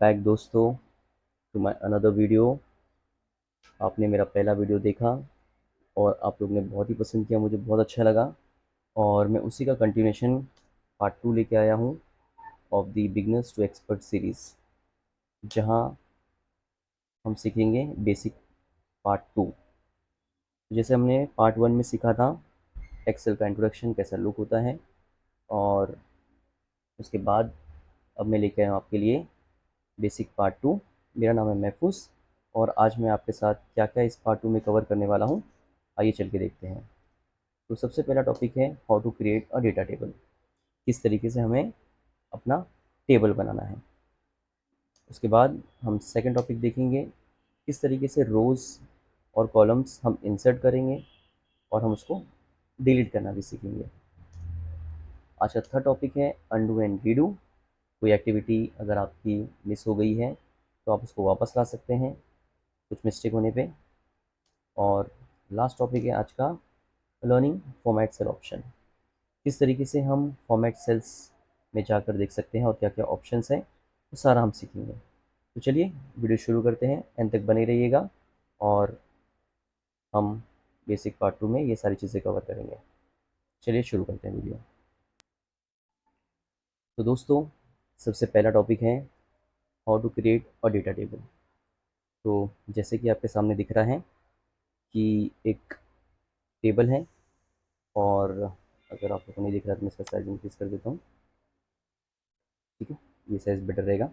Back दोस्तों to my another video. आपने मेरा पहला वीडियो देखा और आप लोग ने बहुत ही पसंद किया, मुझे बहुत अच्छा लगा और मैं उसी का कंटिन्यूएशन पार्ट 2 लेके आया हूँ of the beginners to expert series, जहाँ हम सीखेंगे बेसिक पार्ट 2। जैसे हमने पार्ट 1 में सीखा था एक्सेल का इंट्रोडक्शन कैसा लुक होता है, और उसके बाद अब मैं लेके आया हूँ आपके लिए बेसिक पार्ट 2। मेरा नाम है महफूज और आज मैं आपके साथ क्या क्या इस पार्ट 2 में कवर करने वाला हूँ, आइए चल के देखते हैं। तो सबसे पहला टॉपिक है how to create a data table. किस तरीके से हमें अपना टेबल बनाना है। उसके बाद हम सेकंड टॉपिक देखेंगे किस तरीके से रोज़ और कॉलम्स हम इंसर्ट करेंगे और हम उसको डिलीट करना भी सीखेंगे। आज का थर्ड टॉपिक है अनडू एंड रीडू। कोई एक्टिविटी अगर आपकी मिस हो गई है तो आप उसको वापस ला सकते हैं कुछ मिस्टेक होने पे। और लास्ट टॉपिक है आज का लर्निंग फॉर्मेट सेल ऑप्शन। किस तरीके से हम फॉर्मेट सेल्स में जाकर देख सकते हैं और क्या क्या ऑप्शंस हैं वो सारा हम सीखेंगे। तो चलिए वीडियो शुरू करते हैं, एंड तक बने रहिएगा और हम बेसिक पार्ट 2 में ये सारी चीज़ें कवर करेंगे। चलिए शुरू करते हैं वीडियो। तो दोस्तों सबसे पहला टॉपिक है how to create a data table. तो जैसे कि आपके सामने दिख रहा है कि एक टेबल है, और अगर आप लोगों को नहीं दिख रहा तो मैं इसका साइज इंक्रीज कर देता हूँ। ठीक है, ये साइज़ बेटर रहेगा।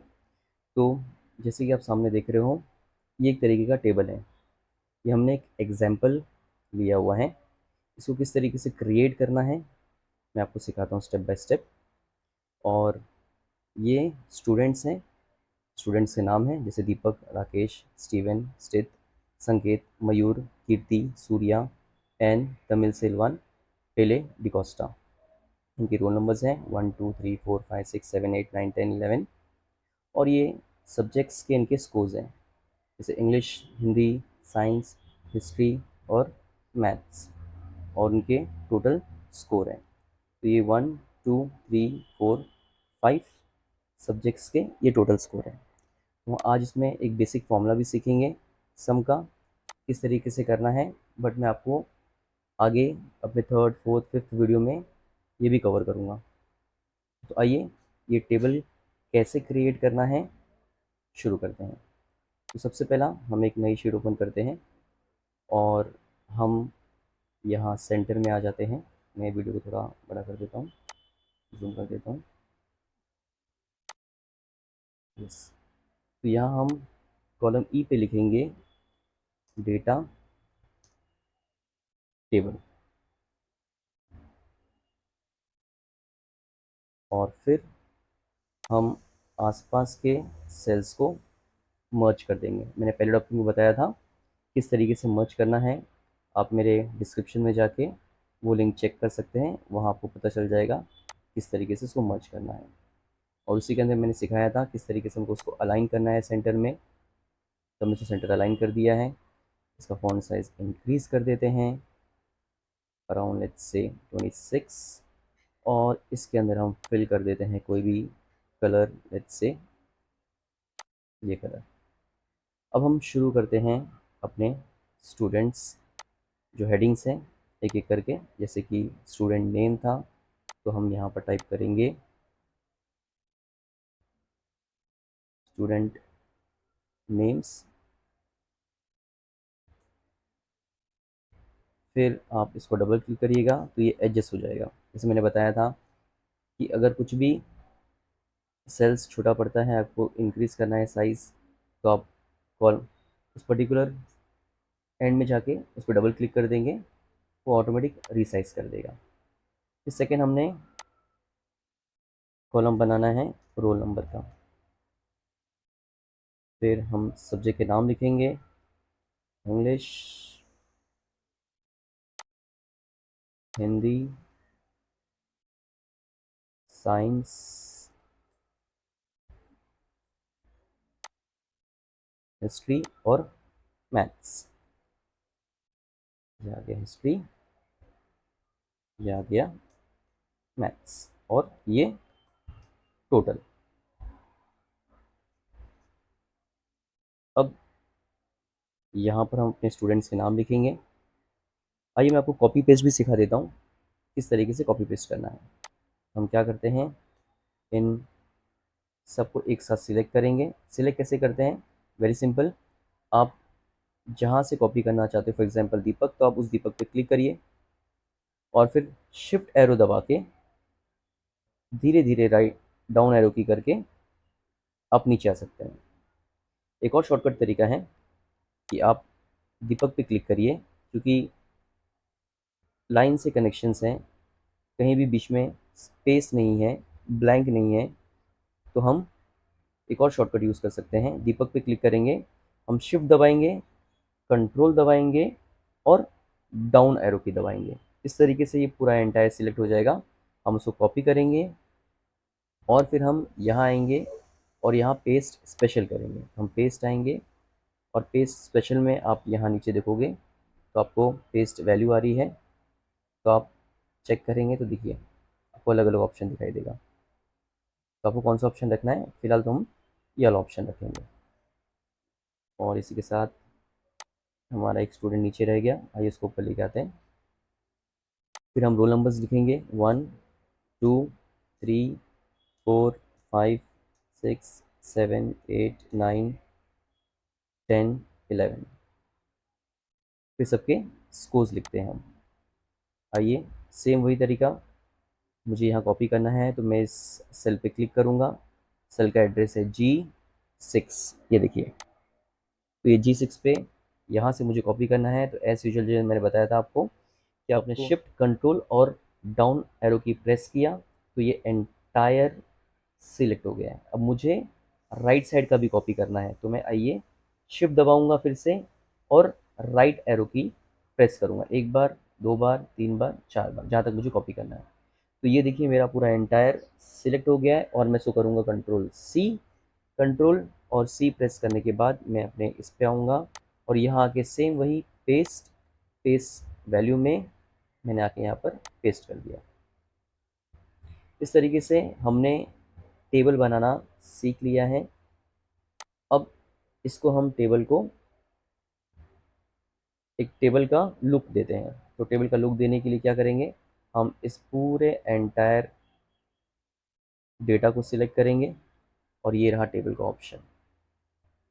तो जैसे कि आप सामने देख रहे हो, ये एक तरीके का टेबल है। ये हमने एक एग्जाम्पल लिया हुआ है। इसको किस तरीके से क्रिएट करना है मैं आपको सिखाता हूँ स्टेप बाय स्टेप। और ये स्टूडेंट्स हैं, स्टूडेंट्स के नाम हैं जैसे दीपक, राकेश, स्टीवन, स्थित, संकेत, मयूर, कीर्ति, सूर्या, एन, तमिल, सिल्वान, पेले, डिकोस्टा। इनके रोल नंबर्स हैं 1 2 3 4 5 6 7 8 9 10 11। और ये सब्जेक्ट्स के इनके स्कोर्स हैं जैसे इंग्लिश, हिंदी, साइंस, हिस्ट्री और मैथ्स, और उनके टोटल स्कोर हैं। तो ये 1 2 3 4 5 सब्जेक्ट्स के ये टोटल स्कोर हैं। तो आज इसमें एक बेसिक फॉर्मूला भी सीखेंगे सम का, किस तरीके से करना है, बट मैं आपको आगे अपने थर्ड फोर्थ फिफ्थ वीडियो में ये भी कवर करूँगा। तो आइए ये टेबल कैसे क्रिएट करना है शुरू करते हैं। तो सबसे पहला हम एक नई शीट ओपन करते हैं और हम यहाँ सेंटर में आ जाते हैं। मैं वीडियो को थोड़ा बड़ा कर देता हूँ, जूम कर देता हूँ। यस, तो यहाँ हम कॉलम ई पे लिखेंगे डेटा टेबल, और फिर हम आसपास के सेल्स को मर्ज कर देंगे। मैंने पहले टॉपिक में बताया था किस तरीके से मर्ज करना है। आप मेरे डिस्क्रिप्शन में जाके वो लिंक चेक कर सकते हैं, वहाँ आपको पता चल जाएगा किस तरीके से इसको मर्ज करना है। और उसी के अंदर मैंने सिखाया था किस तरीके से हमको उसको अलाइन करना है सेंटर में। तो हमने इसे सेंटर अलाइन कर दिया है। इसका फॉन्ट साइज इंक्रीज कर देते हैं अराउंड लेट्स से 26, और इसके अंदर हम फिल कर देते हैं कोई भी कलर, लेट्स से ये कलर। अब हम शुरू करते हैं अपने स्टूडेंट्स जो हेडिंग्स हैं एक एक करके। जैसे कि स्टूडेंट नेम था तो हम यहाँ पर टाइप करेंगे स्टूडेंट नेम्स। फिर आप इसको डबल क्लिक करिएगा तो ये एडजस्ट हो जाएगा। जैसे मैंने बताया था कि अगर कुछ भी सेल्स छोटा पड़ता है, आपको इंक्रीज करना है साइज, तो आप कॉल उस पर्टिकुलर एंड में जाके उस पर डबल क्लिक कर देंगे, वो ऑटोमेटिक रिसाइज कर देगा। फिर सेकेंड हमने कॉलम बनाना है रोल नंबर का। फिर हम सब्जेक्ट के नाम लिखेंगे इंग्लिश, हिंदी, साइंस, हिस्ट्री और मैथ्स। ये आ गया हिस्ट्री, ये आ गया मैथ्स, और ये टोटल। अब यहाँ पर हम अपने स्टूडेंट्स के नाम लिखेंगे। आइए मैं आपको कॉपी पेस्ट भी सिखा देता हूँ किस तरीके से कॉपी पेस्ट करना है। हम क्या करते हैं, इन सबको एक साथ सिलेक्ट करेंगे। सिलेक्ट कैसे करते हैं, वेरी सिंपल। आप जहाँ से कॉपी करना चाहते हो, फॉर एग्जांपल दीपक, तो आप उस दीपक पे क्लिक करिए और फिर शिफ्ट एरो दबा के धीरे धीरे राइट डाउन एरो की करके आप नीचे आ सकते हैं। एक और शॉर्टकट तरीका है कि आप दीपक पे क्लिक करिए, क्योंकि लाइन से कनेक्शंस हैं, कहीं भी बीच में स्पेस नहीं है, ब्लैंक नहीं है, तो हम एक और शॉर्टकट यूज़ कर सकते हैं। दीपक पे क्लिक करेंगे, हम शिफ्ट दबाएंगे, कंट्रोल दबाएंगे और डाउन एरो की दबाएंगे। इस तरीके से ये पूरा एंटायर सिलेक्ट हो जाएगा। हम उसको कॉपी करेंगे और फिर हम यहाँ आएंगे और यहाँ पेस्ट स्पेशल करेंगे। हम पेस्ट आएंगे और पेस्ट स्पेशल में आप यहाँ नीचे देखोगे तो आपको पेस्ट वैल्यू आ रही है, तो आप चेक करेंगे तो देखिए आपको अलग अलग ऑप्शन दिखाई देगा। तो आपको कौन सा ऑप्शन रखना है, फिलहाल तो हम ये वाला ऑप्शन रखेंगे। और इसी के साथ हमारा एक स्टूडेंट नीचे रह गया, आइए उसको ऊपर लेके आते हैं। फिर हम रोल नंबर्स लिखेंगे, 1 2 3 4 5 6 7 8 9 10 11। फिर सबके स्कोर्स लिखते हैं हम। आइए सेम वही तरीका, मुझे यहाँ कॉपी करना है तो मैं इस सेल पे क्लिक करूँगा। सेल का एड्रेस है G6, ये देखिए। तो ये G6 पे यहाँ से मुझे कॉपी करना है, तो एज यूजुअल जो मैंने बताया था आपको कि आपने शिफ्ट कंट्रोल और डाउन एरो की प्रेस किया तो ये एंटायर सिलेक्ट हो गया है। अब मुझे राइट साइड का भी कॉपी करना है, तो मैं आइए शिफ्ट दबाऊंगा फिर से और राइट एरो की प्रेस करूंगा, एक बार, दो बार, तीन बार, चार बार, जहाँ तक मुझे कॉपी करना है। तो ये देखिए मेरा पूरा एंटायर सिलेक्ट हो गया है और मैं इसको करूँगा कंट्रोल सी। कंट्रोल और सी प्रेस करने के बाद मैं अपने इस पे आऊँगा और यहाँ आके सेम वही पेस्ट, पेस्ट वैल्यू में मैंने आके यहाँ पर पेस्ट कर दिया। इस तरीके से हमने टेबल बनाना सीख लिया है। अब इसको हम टेबल को एक टेबल का लुक देते हैं। तो टेबल का लुक देने के लिए क्या करेंगे, हम इस पूरे एंटायर डेटा को सिलेक्ट करेंगे और ये रहा टेबल का ऑप्शन।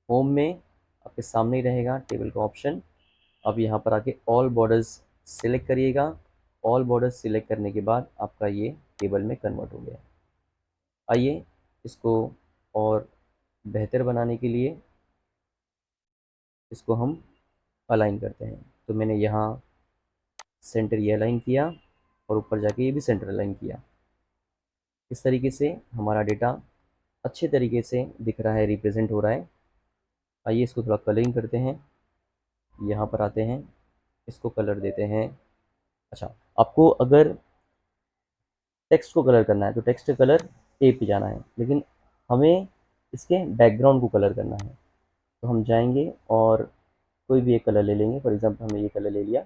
होम में आपके सामने ही रहेगा टेबल का ऑप्शन। अब यहाँ पर आके ऑल बॉर्डर्स सिलेक्ट करिएगा। ऑल बॉर्डर्स सिलेक्ट करने के बाद आपका ये टेबल में कन्वर्ट हो गया। आइए इसको और बेहतर बनाने के लिए इसको हम अलाइन करते हैं। तो मैंने यहाँ सेंटर ये अलाइन किया और ऊपर जाके ये भी सेंटर अलाइन किया। इस तरीके से हमारा डेटा अच्छे तरीके से दिख रहा है, रिप्रेजेंट हो रहा है। आइए इसको थोड़ा कलरिंग करते हैं। यहाँ पर आते हैं, इसको कलर देते हैं। अच्छा, आपको अगर टेक्स्ट को कलर करना है तो टेक्स्ट का कलर ए पे जाना है, लेकिन हमें इसके बैकग्राउंड को कलर करना है। तो हम जाएंगे और कोई भी एक कलर ले लेंगे। फॉर एग्जांपल हमने ये कलर ले लिया।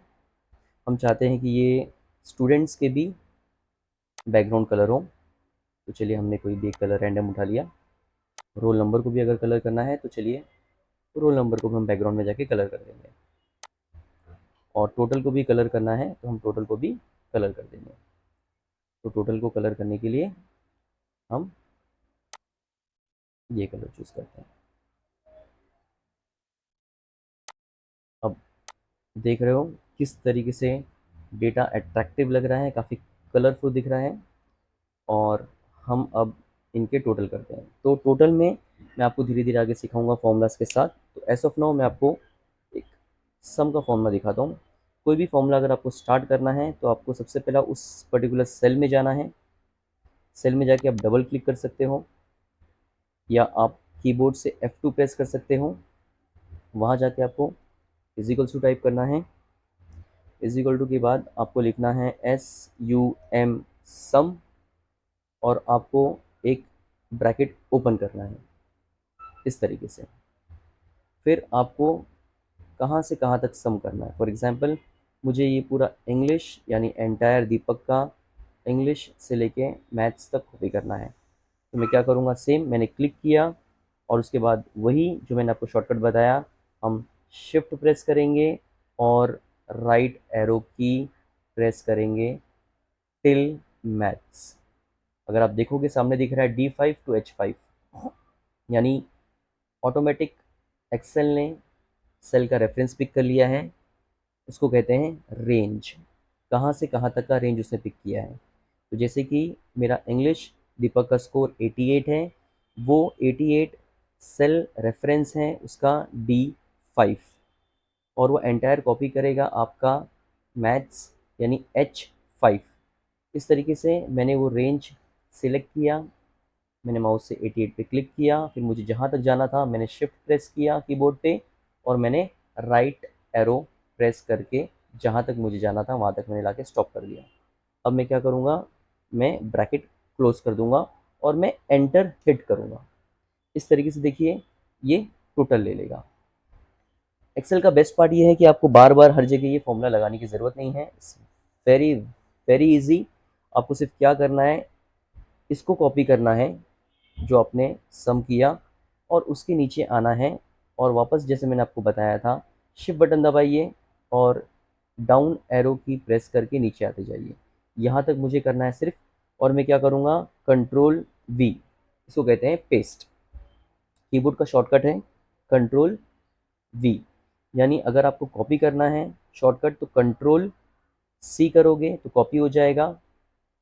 हम चाहते हैं कि ये स्टूडेंट्स के भी बैकग्राउंड कलर हो, तो चलिए हमने कोई भी एक कलर रैंडम उठा लिया। रोल नंबर को भी अगर कलर करना है तो चलिए रोल नंबर को भी हम बैकग्राउंड में जाके कलर कर देंगे। और टोटल को भी कलर करना है तो हम टोटल को भी कलर कर देंगे। तो टोटल को कलर करने के लिए हम ये कलर चूज़ करते हैं। अब देख रहे हो किस तरीके से डेटा अट्रैक्टिव लग रहा है, काफ़ी कलरफुल दिख रहा है। और हम अब इनके टोटल करते हैं। तो टोटल में मैं आपको धीरे धीरे आगे सिखाऊंगा फॉर्मूलाज के साथ। तो एस ऑफ नाउ मैं आपको एक सम का फॉर्मूला दिखाता हूँ। कोई भी फॉर्मूला अगर आपको स्टार्ट करना है तो आपको सबसे पहला उस पर्टिकुलर सेल में जाना है। सेल में जाके आप डबल क्लिक कर सकते हो या आप कीबोर्ड से F2 प्रेस कर सकते हो। वहाँ जाके आपको इजिकल्स टू टाइप करना है। इजिकल टू के बाद आपको लिखना है SUM सम और आपको एक ब्रैकेट ओपन करना है इस तरीके से। फिर आपको कहाँ से कहाँ तक सम करना है। फॉर एग्जांपल मुझे ये पूरा इंग्लिश यानी एंटायर दीपक का इंग्लिश से लेके मैथ्स तक कॉपी करना है। तो मैं क्या करूँगा, सेम मैंने क्लिक किया और उसके बाद वही जो मैंने आपको शॉर्टकट बताया, हम शिफ्ट प्रेस करेंगे और राइट एरो की प्रेस करेंगे टिल मैथ्स। अगर आप देखोगे सामने दिख रहा है D5 to H5, यानी ऑटोमेटिक एक्सेल ने सेल का रेफरेंस पिक कर लिया है। उसको कहते हैं रेंज, कहाँ से कहाँ तक का रेंज उसने पिक किया है। तो जैसे कि मेरा इंग्लिश दीपक का स्कोर 88 है, वो 88 सेल रेफरेंस है उसका D5, और वो एंटायर कॉपी करेगा आपका मैथ्स यानी H5। इस तरीके से मैंने वो रेंज सिलेक्ट किया, मैंने माउस से 88 पे क्लिक किया, फिर मुझे जहाँ तक जाना था मैंने शिफ्ट प्रेस किया कीबोर्ड पे, और मैंने राइट एरो प्रेस करके जहाँ तक मुझे जाना था वहाँ तक मैंने लाके स्टॉप कर दिया। अब मैं क्या करूँगा, मैं ब्रैकेट क्लोज कर दूंगा और मैं एंटर हिट करूँगा। इस तरीके से देखिए ये टोटल ले लेगा। एक्सेल का बेस्ट पार्ट ये है कि आपको बार बार हर जगह ये फॉर्मूला लगाने की ज़रूरत नहीं है। Very very easy. आपको सिर्फ क्या करना है, इसको कॉपी करना है जो आपने सम किया, और उसके नीचे आना है और वापस जैसे मैंने आपको बताया था, शिफ्ट बटन दबाइए और डाउन एरो की प्रेस करके नीचे आते जाइए। यहाँ तक मुझे करना है सिर्फ, और मैं क्या करूँगा, Ctrl+V, इसको कहते हैं पेस्ट। कीबोर्ड का शॉर्टकट है Ctrl+V, यानी अगर आपको कॉपी करना है शॉर्टकट तो Ctrl+C करोगे तो कॉपी हो जाएगा,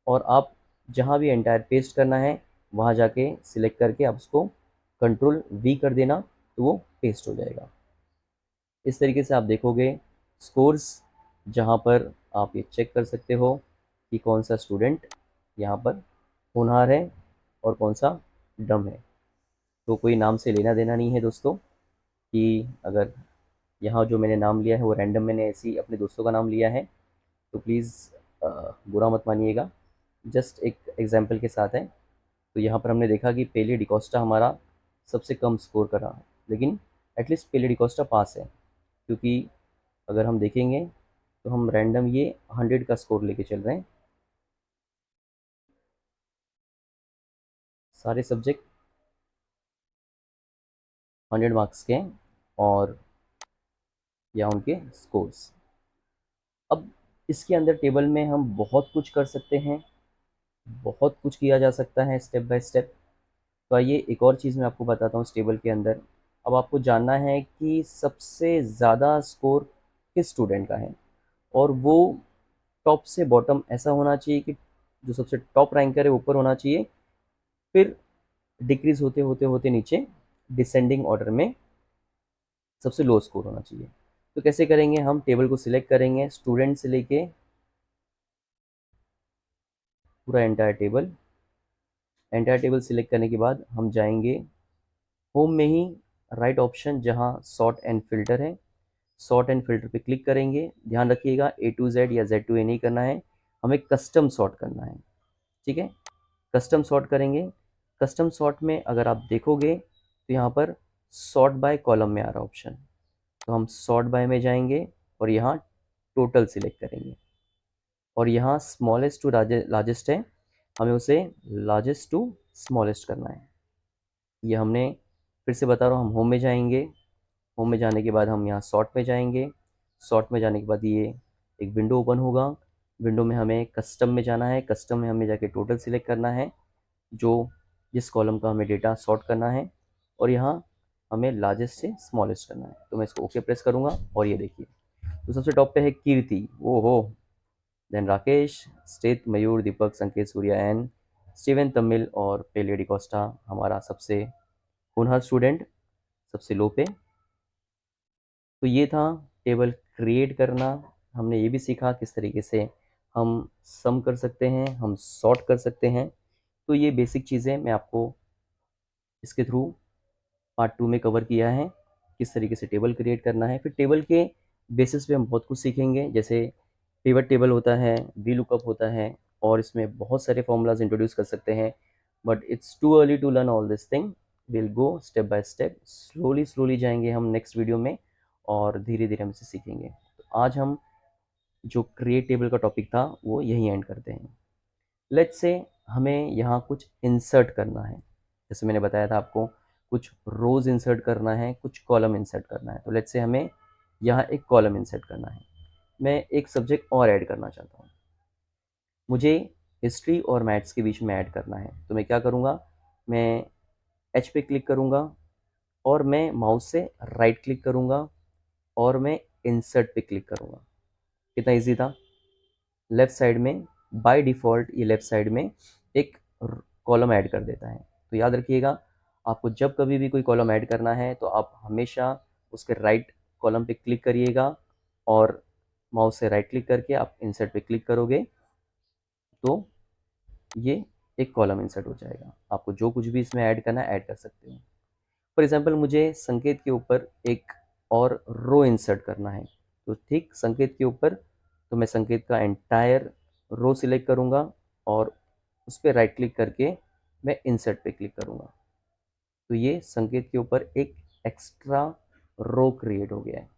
और आप जहाँ भी एंटायर पेस्ट करना है वहाँ जाके सिलेक्ट करके आप उसको Ctrl+V कर देना तो वो पेस्ट हो जाएगा। इस तरीके से आप देखोगे स्कोर्स, जहाँ पर आप ये चेक कर सकते हो कि कौन सा स्टूडेंट यहाँ पर होनहार है और कौन सा डम है। तो कोई नाम से लेना देना नहीं है दोस्तों, कि अगर यहाँ जो मैंने नाम लिया है वो रैंडम मैंने ऐसे ही अपने दोस्तों का नाम लिया है, तो प्लीज़ बुरा मत मानिएगा, जस्ट एक एग्जाम्पल के साथ है। तो यहाँ पर हमने देखा कि पेले डिकोस्टा हमारा सबसे कम स्कोर कर रहा है, लेकिन एटलीस्ट पेले डिकोस्टा पास है, क्योंकि अगर हम देखेंगे तो हम रैंडम ये 100 का स्कोर लेके चल रहे हैं, सारे सब्जेक्ट 100 मार्क्स के हैं, और या उनके स्कोर्स। अब इसके अंदर टेबल में हम बहुत कुछ कर सकते हैं, बहुत कुछ किया जा सकता है स्टेप बाय स्टेप। तो आइए एक और चीज़ मैं आपको बताता हूँ इस टेबल के अंदर। अब आपको जानना है कि सबसे ज़्यादा स्कोर किस स्टूडेंट का है, और वो टॉप से बॉटम ऐसा होना चाहिए कि जो सबसे टॉप रैंकर है ऊपर होना चाहिए, फिर डिक्रीज होते होते होते नीचे डिसेंडिंग ऑर्डर में सबसे लो स्कोर होना चाहिए। तो कैसे करेंगे, हम टेबल को सिलेक्ट करेंगे स्टूडेंट से लेके पूरा एंटायर टेबल सिलेक्ट करने के बाद हम जाएंगे होम में ही राइट ऑप्शन जहां सॉर्ट एंड फिल्टर है, सॉर्ट एंड फिल्टर पे क्लिक करेंगे। ध्यान रखिएगा A to Z या Z to A नहीं करना है, हमें कस्टम सॉर्ट करना है, ठीक है। कस्टम सॉर्ट करेंगे। कस्टम सॉर्ट में अगर आप देखोगे तो यहाँ पर सॉर्ट बाय कॉलम में आ रहा ऑप्शन, तो हम सॉर्ट बाय में जाएंगे और यहाँ टोटल सिलेक्ट करेंगे, और यहाँ स्मॉलेस्ट टू लार्जेस्ट है, हमें उसे लार्जेस्ट टू स्मॉलेस्ट करना है। ये हमने, फिर से बता रहा हूँ, हम होम में जाएंगे, होम में जाने के बाद हम यहाँ सॉर्ट में जाएंगे, सॉर्ट में जाने के बाद ये एक विंडो ओपन होगा। विंडो में हमें कस्टम में जाना है, कस्टम में हमें जाके टोटल सिलेक्ट करना है, जो जिस कॉलम का हमें डेटा सॉर्ट करना है, और यहाँ हमें लार्जेस्ट से स्मॉलेस्ट करना है। तो मैं इसको ओके प्रेस करूँगा और ये देखिए, तो सबसे टॉप पे है कीर्ति, ओहो, देन राकेश, स्टेत, मयूर, दीपक, संकेत, सूर्या एन, स्टीवन, तमिल, और पेले डिकोस्टा हमारा सबसे होनहार स्टूडेंट सबसे लो पे। तो ये था टेबल क्रिएट करना। हमने ये भी सीखा किस तरीके से हम सम कर सकते हैं, हम सॉर्ट कर सकते हैं। तो ये बेसिक चीज़ें मैं आपको इसके थ्रू पार्ट 2 में कवर किया है, किस तरीके से टेबल क्रिएट करना है। फिर टेबल के बेसिस पे हम बहुत कुछ सीखेंगे, जैसे पिवट टेबल होता है, वी लुकअप होता है, और इसमें बहुत सारे फॉर्मूलाज इंट्रोड्यूस कर सकते हैं, but it's too early to learn all this thing. Will go step by step, slowly slowly जाएंगे हम नेक्स्ट वीडियो में, और धीरे धीरे हम इसे सीखेंगे। तो आज हम जो क्रिएट टेबल का टॉपिक था वो यहीं एंड करते हैं। लेट्स से हमें यहाँ कुछ इंसर्ट करना है, जैसे मैंने बताया था आपको, कुछ रोज़ इंसर्ट करना है, कुछ कॉलम इंसर्ट करना है। तो लेट्स से हमें यहाँ एक कॉलम इंसर्ट करना है। मैं एक सब्जेक्ट और ऐड करना चाहता हूँ, मुझे हिस्ट्री और मैथ्स के बीच में ऐड करना है। तो मैं क्या करूँगा, मैं एच पे क्लिक करूँगा और मैं माउस से राइट क्लिक करूँगा और मैं इंसर्ट पे क्लिक करूँगा। कितना ईजी था। लेफ़्ट साइड में बाय डिफ़ॉल्ट ये लेफ़्ट साइड में एक कॉलम ऐड कर देता है। तो याद रखिएगा, आपको जब कभी भी कोई कॉलम ऐड करना है तो आप हमेशा उसके राइट कॉलम पे क्लिक करिएगा और माउस से राइट क्लिक करके आप इंसर्ट पे क्लिक करोगे तो ये एक कॉलम इंसर्ट हो जाएगा। आपको जो कुछ भी इसमें ऐड करना है ऐड कर सकते हो। फॉर एग्जांपल मुझे संकेत के ऊपर एक और रो इंसर्ट करना है, तो ठीक संकेत के ऊपर तो मैं संकेत का एंटायर रो सिलेक्ट करूँगा और उस पर राइट क्लिक करके मैं इंसर्ट पे क्लिक करूँगा। तो ये संकेत के ऊपर एक एक्स्ट्रा रो क्रिएट हो गया है।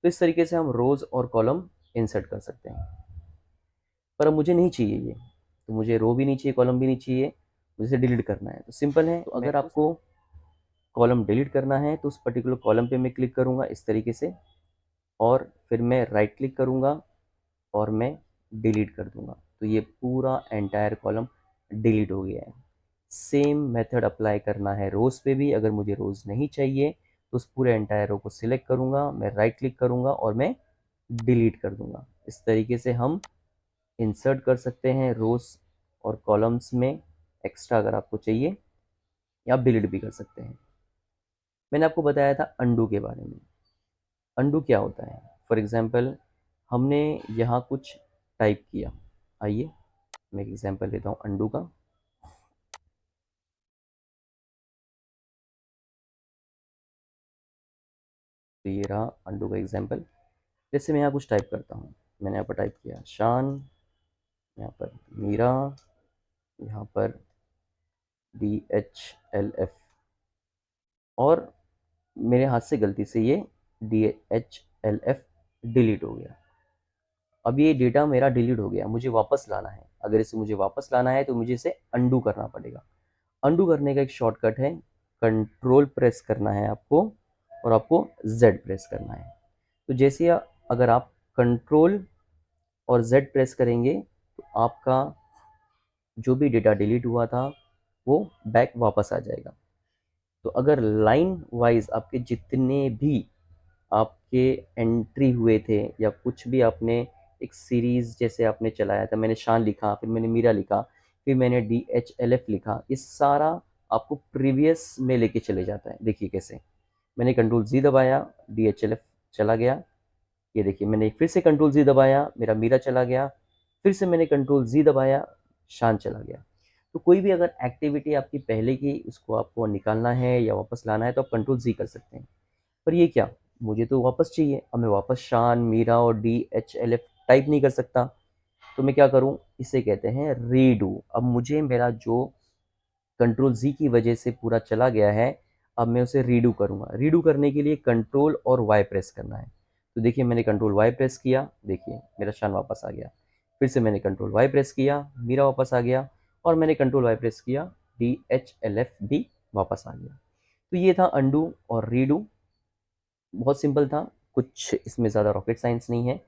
तो इस तरीके से हम रोज और कॉलम इंसर्ट कर सकते हैं। पर अब मुझे नहीं चाहिए ये, तो मुझे रो भी नहीं चाहिए, कॉलम भी नहीं चाहिए, मुझे इसे डिलीट करना है। तो सिंपल है, तो अगर आपको कॉलम डिलीट करना है तो उस पर्टिकुलर कॉलम पे मैं क्लिक करूँगा इस तरीके से और फिर मैं राइट क्लिक करूँगा और मैं डिलीट कर दूँगा। तो ये पूरा एंटायर कॉलम डिलीट हो गया है। सेम मेथड अप्लाई करना है रोज़ पे भी। अगर मुझे रोज़ नहीं चाहिए तो उस पूरे एंटायर रो को सिलेक्ट करूँगा, मैं राइट क्लिक करूँगा और मैं डिलीट कर दूँगा। इस तरीके से हम इंसर्ट कर सकते हैं रोज़ और कॉलम्स में एक्स्ट्रा अगर आपको चाहिए, या आप डिलीट भी कर सकते हैं। मैंने आपको बताया था अंडू के बारे में। अंडू क्या होता है? फॉर एग्जांपल हमने यहाँ कुछ टाइप किया। आइए मैं एक एग्जांपल लेता हूँ अंडू का। तो ये रहा अंडू का एग्जांपल। जैसे मैं यहाँ कुछ टाइप करता हूँ, मैंने यहाँ पर टाइप किया शान, यहाँ पर मीरा, यहाँ पर DHLF, और मेरे हाथ से गलती से ये DHLF डिलीट हो गया। अब ये डेटा मेरा डिलीट हो गया, मुझे वापस लाना है। अगर इसे मुझे वापस लाना है तो मुझे इसे अंडू करना पड़ेगा। अंडू करने का एक शॉर्टकट है, कंट्रोल प्रेस करना है आपको और आपको Z प्रेस करना है। तो जैसे अगर आप कंट्रोल और Z प्रेस करेंगे तो आपका जो भी डेटा डिलीट हुआ था वो बैक वापस आ जाएगा। तो अगर लाइन वाइज आपके जितने भी आपके एंट्री हुए थे या कुछ भी आपने एक सीरीज जैसे आपने चलाया था, मैंने शान लिखा, फिर मैंने मीरा लिखा, फिर मैंने DHLF लिखा, ये सारा आपको प्रीवियस में लेके चले जाता है। देखिए कैसे, मैंने कंट्रोल Z दबाया, DHLF चला गया। ये देखिए मैंने फिर से कंट्रोल Z दबाया, मेरा मीरा चला गया, फिर से मैंने कंट्रोल Z दबाया, शान चला गया। तो कोई भी अगर एक्टिविटी आपकी पहले की उसको आपको निकालना है या वापस लाना है तो आप कंट्रोल Z कर सकते हैं। पर ये क्या, मुझे तो वापस चाहिए। अब मैं वापस शान, मीरा और DHLF टाइप नहीं कर सकता, तो मैं क्या करूँ, इसे कहते हैं रीडू। अब मुझे मेरा जो कंट्रोल Z की वजह से पूरा चला गया है, अब मैं उसे रीडू करूँगा। रीडू करने के लिए कंट्रोल और वाई प्रेस करना है। तो देखिए मैंने कंट्रोल वाई प्रेस किया, देखिए मेरा शान वापस आ गया। फिर से मैंने कंट्रोल वाई प्रेस किया, मीरा वापस आ गया, और मैंने कंट्रोल वाई प्रेस किया, DHLF भी वापस आ गया। तो ये था अंडू और रीडू। बहुत सिंपल था, कुछ इसमें ज़्यादा रॉकेट साइंस नहीं है।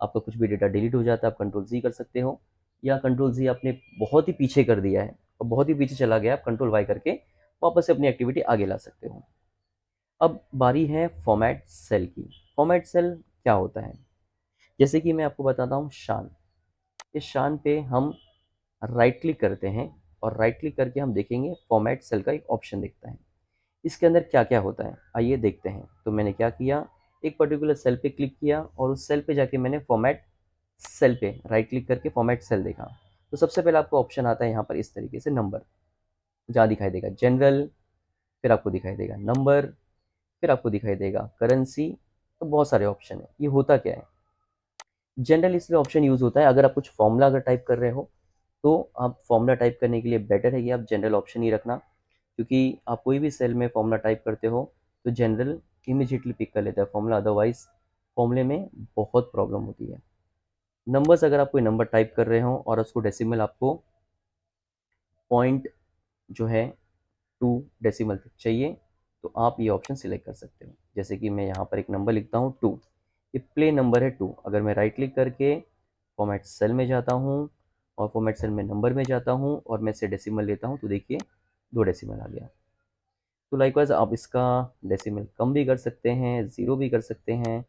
आपका कुछ भी डेटा डिलीट हो जाता है, आप कंट्रोल Z कर सकते हो, या कंट्रोल Z आपने बहुत ही पीछे कर दिया है और बहुत ही पीछे चला गया, आप कंट्रोल Y करके वापस से अपनी एक्टिविटी आगे ला सकते हो। अब बारी है फॉर्मेट सेल की। फॉर्मेट सेल क्या होता है? जैसे कि मैं आपको बताता हूँ शान। इस शान पे हम राइट क्लिक करते हैं और राइट क्लिक करके हम देखेंगे फॉर्मेट सेल का एक ऑप्शन दिखता है। इसके अंदर क्या क्या होता है आइए देखते हैं। तो मैंने क्या किया, एक पर्टिकुलर सेल पे क्लिक किया और उस सेल पे जाके मैंने फॉर्मेट सेल पे राइट क्लिक करके फॉर्मेट सेल देखा। तो सबसे पहले आपको ऑप्शन आता है यहाँ पर इस तरीके से नंबर, जहाँ दिखाई देगा जनरल, फिर आपको दिखाई देगा नंबर, फिर आपको दिखाई देगा करेंसी। तो बहुत सारे ऑप्शन है। ये होता क्या है, जनरल इसलिए ऑप्शन यूज़ होता है अगर आप कुछ फॉर्मूला अगर टाइप कर रहे हो तो आप फॉर्मूला टाइप करने के लिए बेटर है कि आप जनरल ऑप्शन ही रखना, क्योंकि आप कोई भी सेल में फॉर्मूला टाइप करते हो तो जनरल इमीजिएटली पिक कर लेता है फॉर्मूला, अदरवाइज फॉर्मूले में बहुत प्रॉब्लम होती है। नंबर्स, अगर आप कोई नंबर टाइप कर रहे हो और उसको डेसिमल आपको पॉइंट जो है 2 डेसिमल तक चाहिए तो आप ये ऑप्शन सिलेक्ट कर सकते हो। जैसे कि मैं यहाँ पर एक नंबर लिखता हूँ 2, ये प्ले नंबर है 2। अगर मैं राइट क्लिक करके फॉर्मेट सेल में जाता हूँ और फॉर्मेट सेल में नंबर में जाता हूँ और मैं इसे डेसिमल लेता हूँ तो देखिए 2 डेसिमल आ गया। तो लाइकवाइज आप इसका डेसिमल कम भी कर सकते हैं, ज़ीरो भी कर सकते हैं,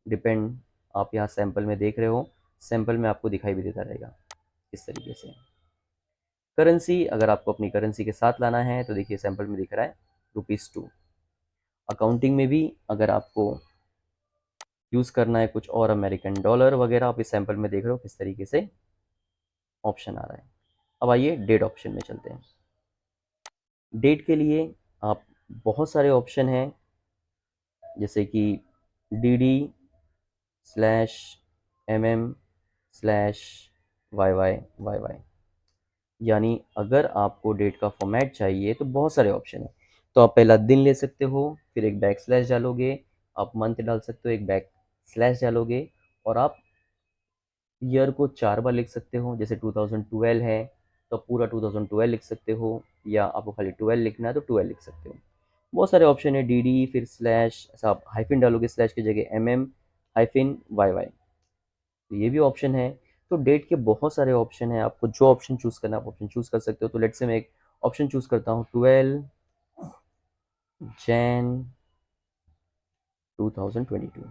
डिपेंड। आप यहाँ सैंपल में देख रहे हो, सैंपल में आपको दिखाई भी देता रहेगा इस तरीके से। करेंसी, अगर आपको अपनी करेंसी के साथ लाना है तो देखिए सैंपल में दिख रहा है ₹2। अकाउंटिंग में भी अगर आपको यूज़ करना है कुछ और अमेरिकन डॉलर वगैरह, आप इस सैंपल में देख रहे हो किस तरीके से ऑप्शन आ रहा है। अब आइए डेट ऑप्शन में चलते हैं। डेट के लिए आप बहुत सारे ऑप्शन हैं, जैसे कि डी स्लैश स्लैश वाई, यानी अगर आपको डेट का फॉर्मेट चाहिए तो बहुत सारे ऑप्शन है। तो आप पहला दिन ले सकते हो, फिर एक बैक स्लैश डालोगे, आप मंथ डाल सकते हो, एक बैक स्लैश डालोगे, और आप ईयर को 4 बार लिख सकते हो। जैसे 2012 है तो पूरा 2012 लिख सकते हो, या आपको खाली 12 लिखना है तो 12 लिख सकते हो। बहुत सारे ऑप्शन है, डी फिर स्लैश, ऐसा आप हाइफिन डालोगे स्लैश की जगह हाइफिन वाई, तो ये भी ऑप्शन है। तो डेट के बहुत सारे ऑप्शन है, आपको जो ऑप्शन चूज़ करना है आप ऑप्शन चूज़ कर सकते हो। तो लेट्स से मैं एक ऑप्शन चूज़ करता हूँ 12 जैन 2022,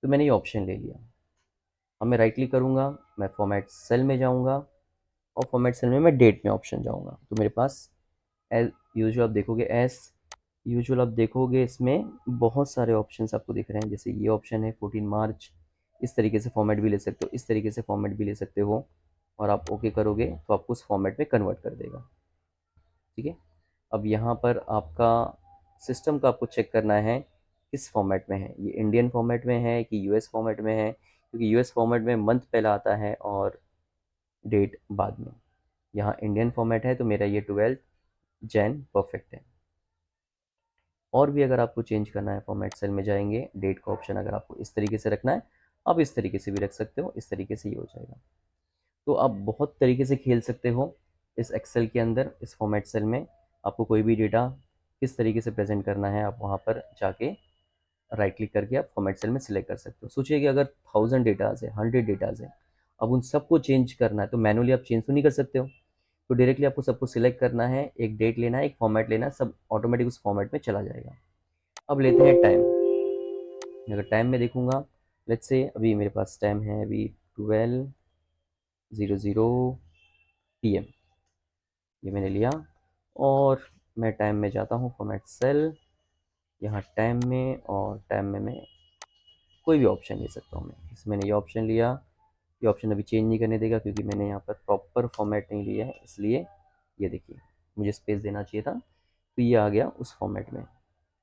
तो मैंने ये ऑप्शन ले लिया। अब मैं राइट क्लिक करूँगा, मैं फॉर्मेट सेल में जाऊँगा और फॉर्मेट सेल में मैं डेट में ऑप्शन जाऊँगा, तो मेरे पास एज यूजुअल आप देखोगे, आप देखोगे इसमें बहुत सारे ऑप्शंस आपको दिख रहे हैं। जैसे ये ऑप्शन है 14 मार्च, इस तरीके से फॉर्मेट भी ले सकते हो, इस तरीके से फॉर्मेट भी ले सकते हो, और आप ओके करोगे तो आपको उस फॉर्मेट में कन्वर्ट कर देगा। ठीक है, अब यहाँ पर आपका सिस्टम का आपको चेक करना है किस फॉर्मेट में है, ये इंडियन फॉर्मेट में है कि यूएस फॉर्मेट में है, क्योंकि यूएस फॉर्मेट में मंथ पहला आता है और डेट बाद में। यहाँ इंडियन फॉर्मेट है तो मेरा ये 12 जैन परफेक्ट है। और भी अगर आपको चेंज करना है फॉर्मेट सेल में जाएंगे, डेट का ऑप्शन अगर आपको इस तरीके से रखना है, आप इस तरीके से भी रख सकते हो, इस तरीके से ये हो जाएगा। तो आप बहुत तरीके से खेल सकते हो इस एक्सेल के अंदर, इस फॉर्मेट सेल में। आपको कोई भी डेटा किस तरीके से प्रेजेंट करना है, आप वहाँ पर जाके राइट क्लिक करके आप फॉर्मेट सेल में सिलेक्ट कर सकते हो। सोचिए कि अगर 1000 डेटाज है, 100 डेटाज है, अब उन सबको चेंज करना है तो मैनुअली आप चेंज तो नहीं कर सकते हो, तो डायरेक्टली आपको सबको सिलेक्ट करना है, एक डेट लेना है, एक फॉर्मेट लेना है, सब ऑटोमेटिक उस फॉर्मेट में चला जाएगा। अब लेते हैं टाइम। अगर टाइम में देखूंगा, लेट्स से अभी मेरे पास टाइम है अभी 12:00 PM, ये मैंने लिया, और मैं टाइम में जाता हूँ फॉर्मेट सेल, यहाँ टाइम में, और टाइम में मैं कोई भी ऑप्शन ले सकता हूँ। मैं इसमें मैंने ये ऑप्शन लिया, ये ऑप्शन अभी चेंज नहीं करने देगा क्योंकि मैंने यहाँ पर प्रॉपर फॉर्मेट नहीं लिया है, इसलिए ये देखिए मुझे स्पेस देना चाहिए था, तो ये आ गया उस फॉर्मेट में।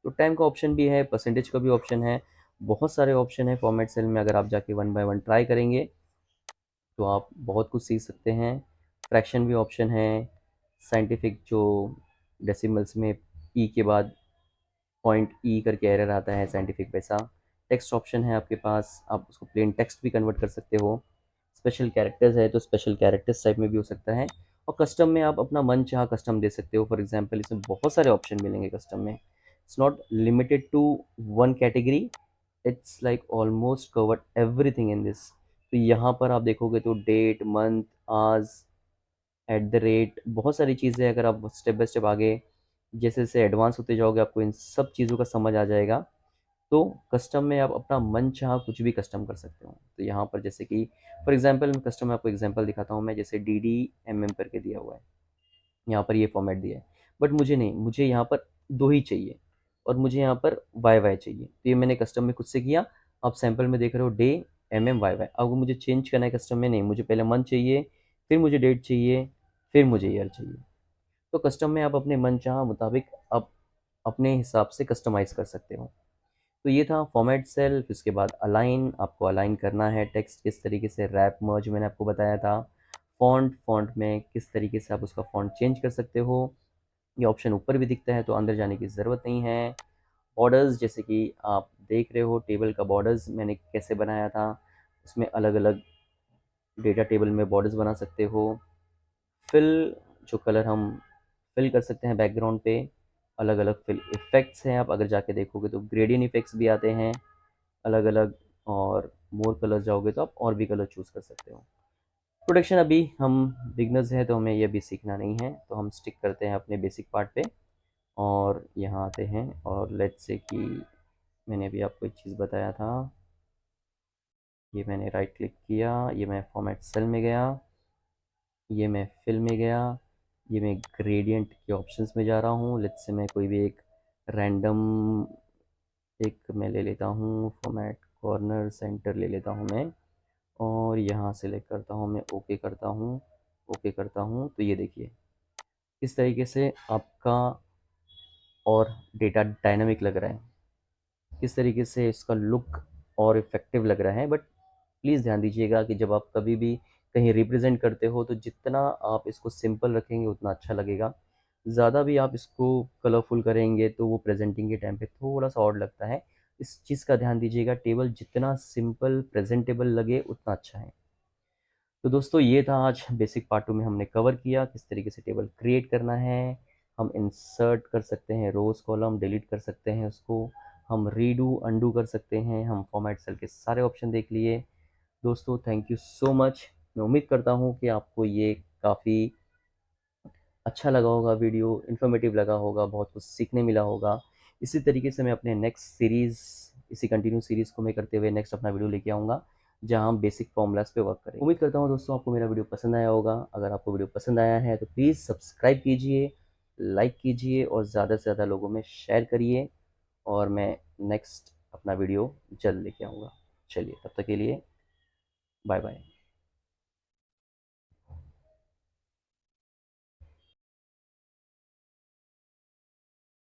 तो टाइम का ऑप्शन भी है, परसेंटेज का भी ऑप्शन है, बहुत सारे ऑप्शन है फॉर्मेट सेल में। अगर आप जाके वन बाय वन ट्राई करेंगे तो आप बहुत कुछ सीख सकते हैं। फ्रैक्शन भी ऑप्शन है, साइंटिफिक जो डेसिमल्स में ई के बाद पॉइंट ई करके एरर आता है साइंटिफिक, वैसा। टेक्स्ट ऑप्शन है आपके पास, आप उसको प्लेन टेक्स्ट भी कन्वर्ट कर सकते हो। स्पेशल कैरेक्टर्स है तो स्पेशल कैरेक्टर्स टाइप में भी हो सकता है, और कस्टम में आप अपना मन चाह कस्टम दे सकते हो। फॉर एग्जांपल इसमें बहुत सारे ऑप्शन मिलेंगे कस्टम में, it's not limited to one category, it's like almost covered everything in this. तो यहाँ पर आप देखोगे तो डेट, मंथ, आवर्स, @ बहुत सारी चीज़ें। अगर आप स्टेप बाय स्टेप आगे जैसे जैसे एडवांस होते जाओगे आपको इन सब चीज़ों का समझ आ जाएगा। तो कस्टम में आप अपना मन चाह कुछ भी कस्टम कर सकते हो। तो यहाँ पर जैसे कि फॉर एग्जांपल कस्टम में आपको एग्जांपल दिखाता हूँ मैं, जैसे करके दिया हुआ है, यहाँ पर ये फॉर्मेट दिया है, बट मुझे नहीं, मुझे यहाँ पर 2 ही चाहिए, और मुझे यहाँ पर वाई चाहिए, तो ये मैंने कस्टम में खुद से किया। आप सैंपल में देख रहे हो डे, वाई। अब मुझे चेंज करना है कस्टम में, नहीं, मुझे पहले मंथ चाहिए, फिर मुझे डेट चाहिए, फिर मुझे ईयर चाहिए। तो कस्टम में आप अपने मन चाह मुताबिक आप अपने हिसाब से कस्टमाइज़ कर सकते हो। तो ये था फॉर्मेट सेल। फिर उसके बाद अलाइन, आपको अलाइन करना है टेक्स्ट किस तरीके से, रैप मर्ज मैंने आपको बताया था। फॉन्ट में किस तरीके से आप उसका फॉन्ट चेंज कर सकते हो, ये ऑप्शन ऊपर भी दिखता है तो अंदर जाने की ज़रूरत नहीं है। बॉर्डर्स, जैसे कि आप देख रहे हो टेबल का बॉर्डर्स मैंने कैसे बनाया था, उसमें अलग अलग डेटा टेबल में बॉर्डर्स बना सकते हो। फिल, जो कलर हम फिल कर सकते हैं बैकग्राउंड पे। अलग अलग फिल इफ़ेक्ट्स हैं, आप अगर जाके देखोगे तो ग्रेडियंट इफ़ेक्ट्स भी आते हैं अलग अलग। और मोर कलर जाओगे तो आप और भी कलर चूज़ कर सकते हो। प्रोडक्शन अभी हम बिगनर्स हैं तो हमें ये भी सीखना नहीं है, तो हम स्टिक करते हैं अपने बेसिक पार्ट पे और यहाँ आते हैं। और लेट्स से कि मैंने अभी आपको एक चीज़ बताया था, ये मैंने राइट क्लिक किया, ये मैं फॉर्मेट सेल में गया, ये मैं फिल में गया, ये मैं ग्रेडियंट के ऑप्शंस में जा रहा हूँ। लेट्स से मैं कोई भी एक रैंडम एक मैं ले लेता हूँ, फॉर्मेट कॉर्नर सेंटर ले लेता हूँ मैं, और यहाँ सेलेक्ट करता हूँ मैं, ओके करता हूँ, ओके करता हूँ। तो ये देखिए इस तरीके से आपका और डेटा डायनामिक लग रहा है, किस तरीके से इसका लुक और इफ़ेक्टिव लग रहा है। बट प्लीज़ ध्यान दीजिएगा कि जब आप कभी भी कहीं रिप्रेजेंट करते हो तो जितना आप इसको सिंपल रखेंगे उतना अच्छा लगेगा। ज़्यादा भी आप इसको कलरफुल करेंगे तो वो प्रेजेंटिंग के टाइम पे थोड़ा सा ऑड लगता है। इस चीज़ का ध्यान दीजिएगा, टेबल जितना सिंपल प्रेजेंटेबल लगे उतना अच्छा है। तो दोस्तों ये था आज बेसिक पार्ट 2 में हमने कवर किया किस तरीके से टेबल क्रिएट करना है। हम इंसर्ट कर सकते हैं रोज़ कॉलम, डिलीट कर सकते हैं उसको, हम रीडू अंडू कर सकते हैं, हम फॉर्मेट सेल के सारे ऑप्शन देख लिए। दोस्तों थैंक यू सो मच। मैं उम्मीद करता हूँ कि आपको ये काफ़ी अच्छा लगा होगा, वीडियो इन्फॉर्मेटिव लगा होगा, बहुत कुछ सीखने मिला होगा। इसी तरीके से मैं अपने नेक्स्ट सीरीज़, इसी कंटिन्यू सीरीज़ को मैं करते हुए नेक्स्ट अपना वीडियो लेके आऊँगा जहाँ हम बेसिक फॉर्मूलाज़ पे वर्क करेंगे। उम्मीद करता हूँ दोस्तों आपको मेरा वीडियो पसंद आया होगा। अगर आपको वीडियो पसंद आया है तो प्लीज़ सब्सक्राइब कीजिए, लाइक कीजिए और ज़्यादा से ज़्यादा लोगों में शेयर करिए। और मैं नेक्स्ट अपना वीडियो जल्द लेके आऊँगा। चलिए तब तक के लिए बाय बाय।